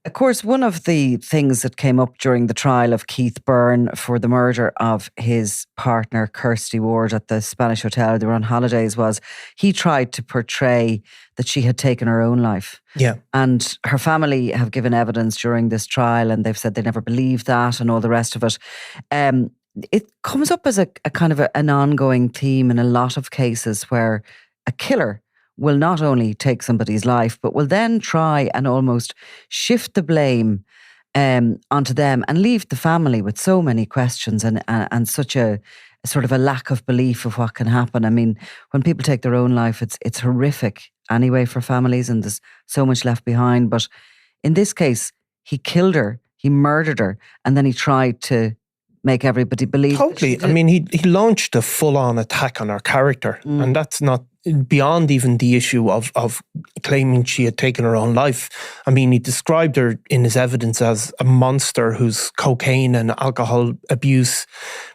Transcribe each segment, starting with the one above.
Of course, one of the things that came up during the trial of Keith Byrne for the murder of his partner, Kirsty Ward, at the Spanish hotel they were on holidays was he tried to portray that she had taken her own life. Yeah. And her family have given evidence during this trial and they've said they never believed that and all the rest of it. It comes up as a kind of an ongoing theme in a lot of cases where a killer will not only take somebody's life, but will then try and almost shift the blame onto them and leave the family with so many questions and such a sort of a lack of belief of what can happen. I mean, when people take their own life, it's horrific anyway for families and there's so much left behind. But in this case, he killed her, he murdered her, and then he tried to make everybody believe. Totally. I mean, he launched a full-on attack on her character, and that's not beyond even the issue of claiming she had taken her own life. I mean, he described her in his evidence as a monster whose cocaine and alcohol abuse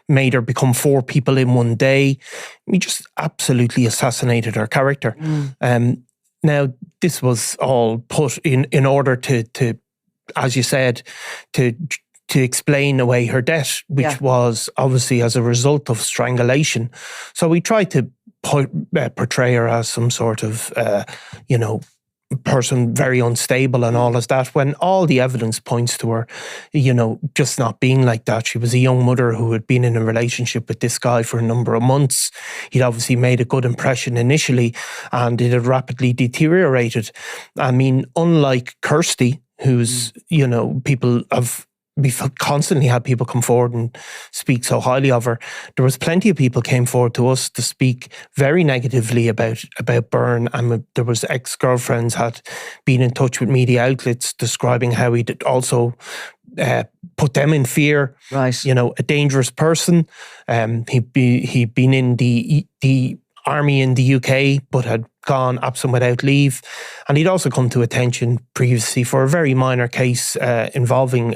made her become 4 people in one day. He just absolutely assassinated her character. Now, this was all put in order to, as you said, to explain away her death, which was obviously as a result of strangulation. So we tried to portray her as some sort of, person very unstable and all of that, when all the evidence points to her, just not being like that. She was a young mother who had been in a relationship with this guy for a number of months. He'd obviously made a good impression initially, and it had rapidly deteriorated. I mean, unlike Kirsty, who's, we've constantly had people come forward and speak so highly of her. There was plenty of people came forward to us to speak very negatively about Byrne, and there was ex-girlfriends had been in touch with media outlets describing how he'd also put them in fear. Right. A dangerous person. He'd been in the army in the UK, but had gone absent without leave. And he'd also come to attention previously for a very minor case involving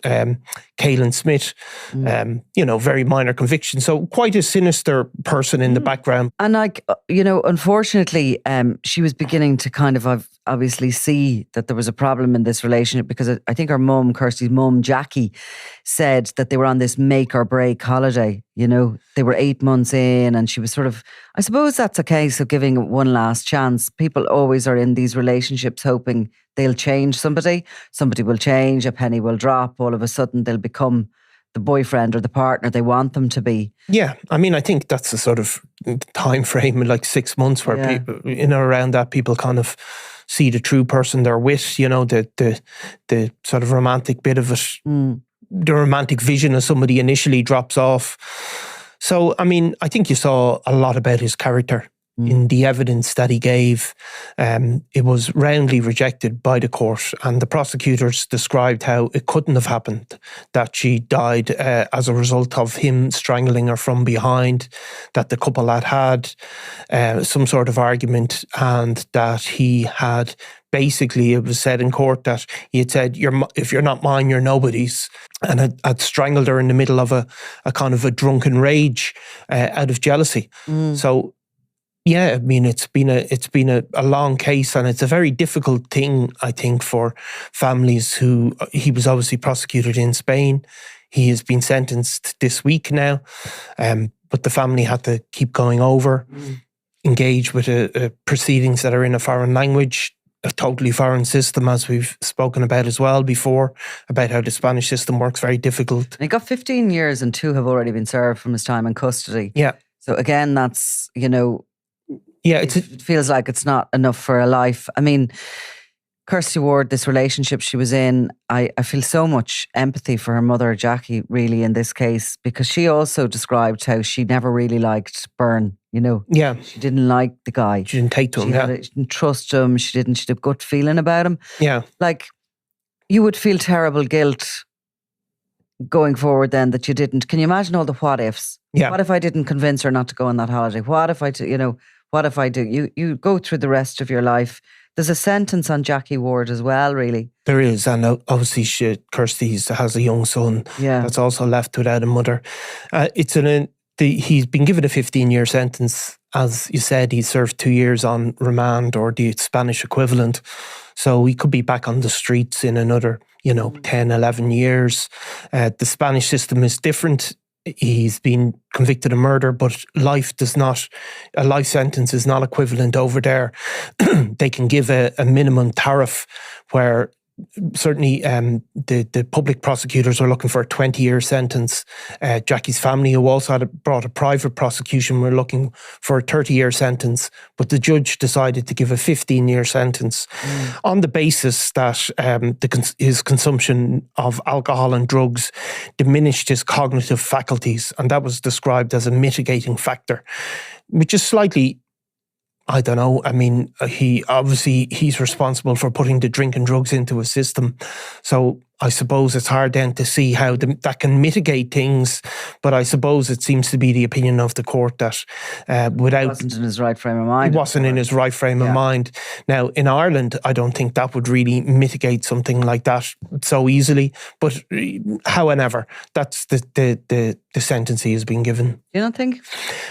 Caelan Smith, very minor conviction. So quite a sinister person in the background. And unfortunately, she was beginning to kind of obviously see that there was a problem in this relationship, because I think her mum, Kirsty's mum, Jackie, said that they were on this make or break holiday. They were 8 months in, and she was sort of, I suppose that's a case of giving it one last chance. People always are in these relationships hoping they'll change somebody. Somebody will change, a penny will drop, all of a sudden they'll become the boyfriend or the partner they want them to be. Yeah, I mean, I think that's a sort of time frame, like 6 months, where people, around that, people kind of see the true person they're with, the sort of romantic bit of it. The romantic vision of somebody initially drops off. So, I mean, I think you saw a lot about his character in the evidence that he gave. It was roundly rejected by the court, and the prosecutors described how it couldn't have happened, that she died as a result of him strangling her from behind, that the couple had some sort of argument, and that he had basically, it was said in court that he had said, if you're not mine, you're nobody's, and had strangled her in the middle of a kind of a drunken rage out of jealousy. So, yeah, I mean, it's been a long case, and it's a very difficult thing, I think, for families who, he was obviously prosecuted in Spain. He has been sentenced this week now, but the family had to keep going over, engage with proceedings that are in a foreign language, a totally foreign system, as we've spoken about as well before, about how the Spanish system works, very difficult. And he got 15 years and 2 have already been served from his time in custody. Yeah. So again, that's, yeah, it feels like it's not enough for a life. I mean, Kirsty Ward, this relationship she was in, I feel so much empathy for her mother, Jackie, really, in this case, because she also described how she never really liked Byrne, Yeah. She didn't like the guy. She didn't take to him, She didn't trust him. She had a gut feeling about him. Yeah. Like, you would feel terrible guilt going forward then that you didn't. Can you imagine all the what ifs? Yeah. What if I didn't convince her not to go on that holiday? What if what if I do? You go through the rest of your life. There's a sentence on Jackie Ward as well, really. There is, and obviously Kirsty has a young son that's also left without a mother. He's been given a 15-year sentence. As you said, he served 2 years on remand, or the Spanish equivalent. So he could be back on the streets in another, 10, 11 years. The Spanish system is different. He's been convicted of murder, but a life sentence is not equivalent over there. They can give a minimum tariff where certainly the public prosecutors are looking for a 20-year sentence. Jackie's family, who also brought a private prosecution, were looking for a 30-year sentence, but the judge decided to give a 15-year sentence on the basis that his consumption of alcohol and drugs diminished his cognitive faculties, and that was described as a mitigating factor, which is slightly, I don't know. I mean, he's responsible for putting the drink and drugs into his system. So I suppose it's hard then to see how that can mitigate things. But I suppose it seems to be the opinion of the court that without... He wasn't in his right frame of mind. He wasn't in his right frame of mind. Now, in Ireland, I don't think that would really mitigate something like that so easily. But however, that's the sentence he has been given. You don't think?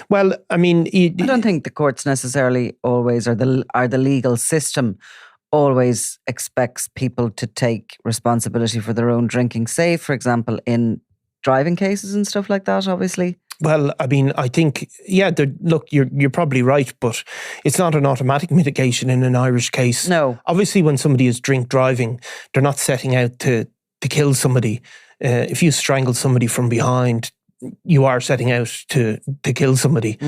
Well, I mean... I don't think the courts necessarily always, or the legal system always expects people to take responsibility for their own drinking, say, for example, in driving cases and stuff like that, obviously. Well, I mean, I think, look, you're probably right, but it's not an automatic mitigation in an Irish case. No. Obviously, when somebody is drink driving, they're not setting out to kill somebody. If you strangle somebody from behind, you are setting out to kill somebody.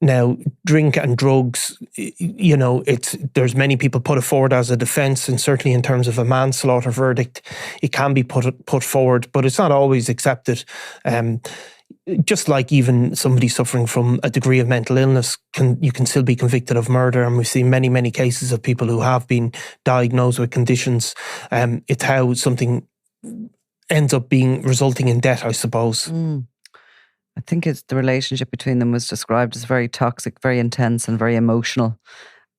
Now, drink and drugs, there's many people put it forward as a defence, and certainly in terms of a manslaughter verdict, it can be put forward, but it's not always accepted. Just like even somebody suffering from a degree of mental illness, you can still be convicted of murder, and we've seen many, many cases of people who have been diagnosed with conditions. It's how something ends up resulting in death, I suppose. I think the relationship between them was described as very toxic, very intense and very emotional.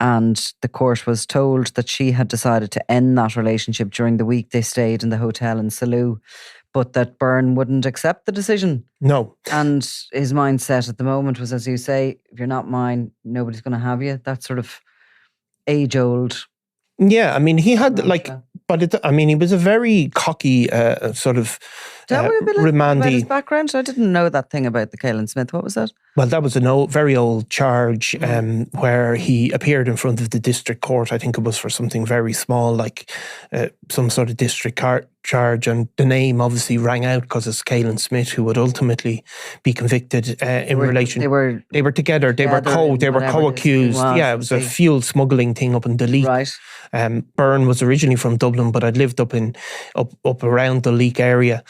And the court was told that she had decided to end that relationship during the week they stayed in the hotel in Salou, but that Byrne wouldn't accept the decision. No. And his mindset at the moment was, as you say, if you're not mine, nobody's going to have you. That sort of age-old... Yeah, I mean, he had he was a very cocky sort of about his background. I didn't know that thing about the Caelan Smith. What was that? Well, that was a very old charge where he appeared in front of the district court. I think it was for something very small, like some sort of district charge, and the name obviously rang out because it's Caelan Smith who would ultimately be convicted in relation. They were together. They were co-accused. It was a fuel smuggling thing up in Duleek. Right. Byrne was originally from Dublin, but I'd lived up around the Duleek area.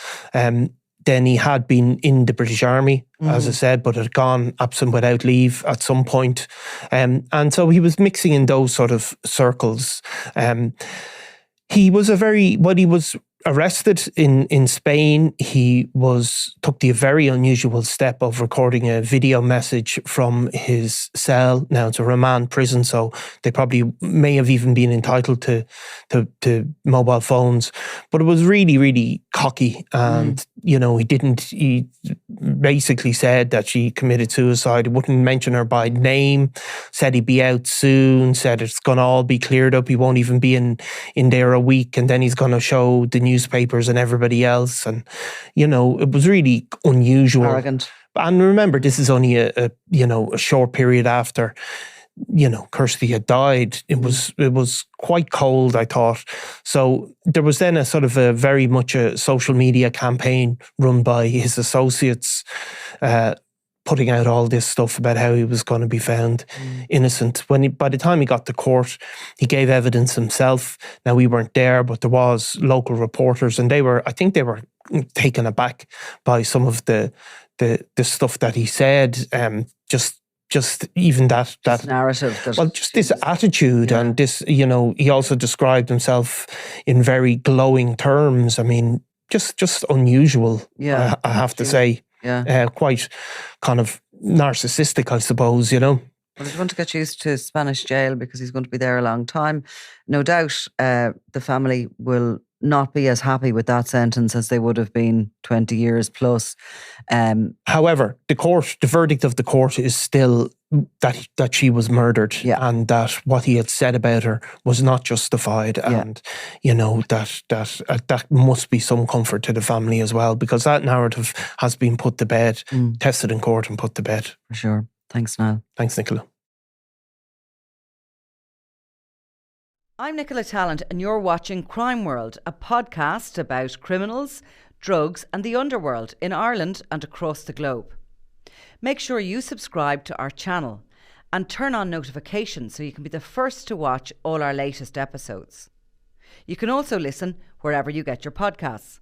Then he had been in the British Army, as I said, but had gone absent without leave at some point. And so he was mixing in those sort of circles. He was he was arrested in Spain. He took the very unusual step of recording a video message from his cell. Now it's a remand prison, so they probably may have even been entitled to mobile phones. But it was really, really cocky, and he basically said that she committed suicide. He wouldn't mention her by name. Said he'd be out soon. Said it's going to all be cleared up. He won't even be in there a week, and then he's going to show the newspapers and everybody else. And it was really unusual. Arrogant. And remember, this is only a short period after Kirsty had died. It was quite cold, I thought. So there was then a sort of a very much a social media campaign run by his associates, putting out all this stuff about how he was going to be found innocent. By the time he got to court, he gave evidence himself. Now, we weren't there, but there was local reporters, and I think they were taken aback by some of the stuff that he said. Just even that narrative. Just this attitude, and this, he also described himself in very glowing terms. I mean, just unusual. Yeah, I have to say. Yeah, quite kind of narcissistic, I suppose. Well, he's going to get used to Spanish jail because he's going to be there a long time. No doubt, the family will not be as happy with that sentence as they would have been 20 years plus. However, the verdict of the court is still that she was murdered, and that what he had said about her was not justified, and that must be some comfort to the family as well, because that narrative has been put to bed, tested in court and put to bed. For sure. Thanks, Niall. Thanks, Nicola. I'm Nicola Tallant, and you're watching Crime World, a podcast about criminals, drugs and the underworld in Ireland and across the globe. Make sure you subscribe to our channel and turn on notifications so you can be the first to watch all our latest episodes. You can also listen wherever you get your podcasts.